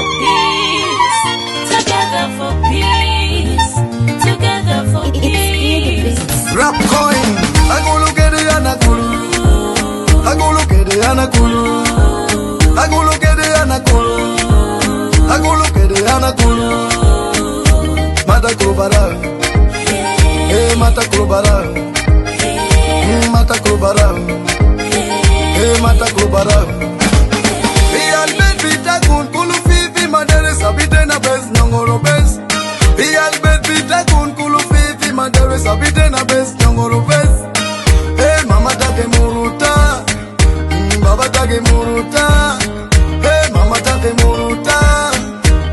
for peace. Together for peace. Together for peace. Rap coin. Akulu kede Akulu. Akulu kede Akulu. Akulu kede Akulu. Akulu kede Akulu. Mata kubara. Eh mata kubara. Mata kubara. Eh mata kubara. Real bet bita kun kulu fifi madere sabite na bes nyongoro bes. Real bet bita kun kulu fifi madere sabite na bes nyongoro bes. Hey mama take muruta, baba take muruta. Hey mama take muruta,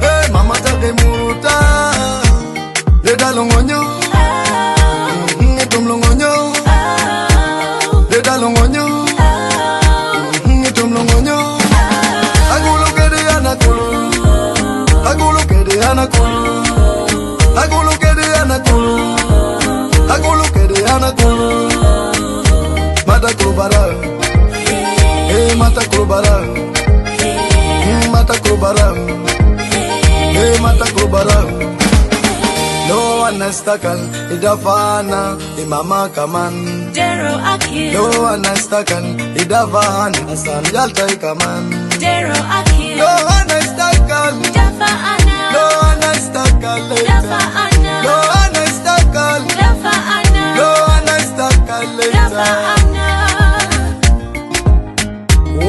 hey mama take muruta. Le dalongonyo, tumlongonyo. Le dalongonyo, tumlongonyo. Akulu kede Akulu. Akulu kede Akulu. Akulu kede Akulu. Akulu kede Akulu. Mata kubara. Eh mata kubara. Mata kubara. Eh mata kubara. No one is taken, idafana, imama kaman. Dero Akulu. No one is taken, idafana, asan yalta ikaman. Dero Akulu. No one is taken, Dafa Ana. no one is taken, Dafa Ana. no one is taken, Dafa Ana. no one is taken Dafa later. Ana.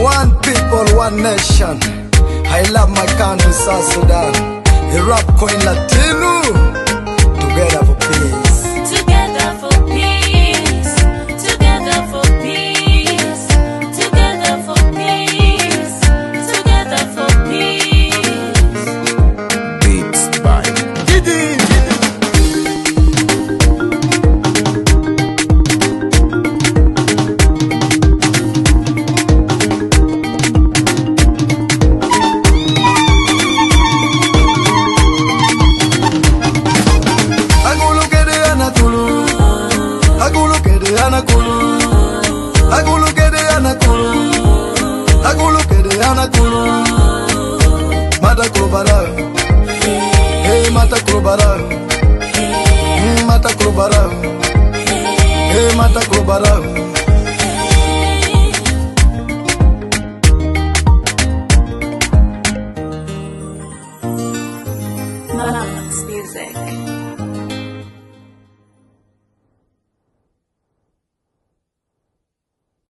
One people, one nation. I love my country, South Sudan. The rap coin Latino. Together for peace. Together for peace. Together for peace. Together for peace. Together for peace. Beats by Didi. Akulu kede Akulu. Akulu kede Akulu. Akulu kede Akulu. Akulu kede Akulu. Mata kubara. Hey mata kubara. Mata kubara. Hey mata kubara.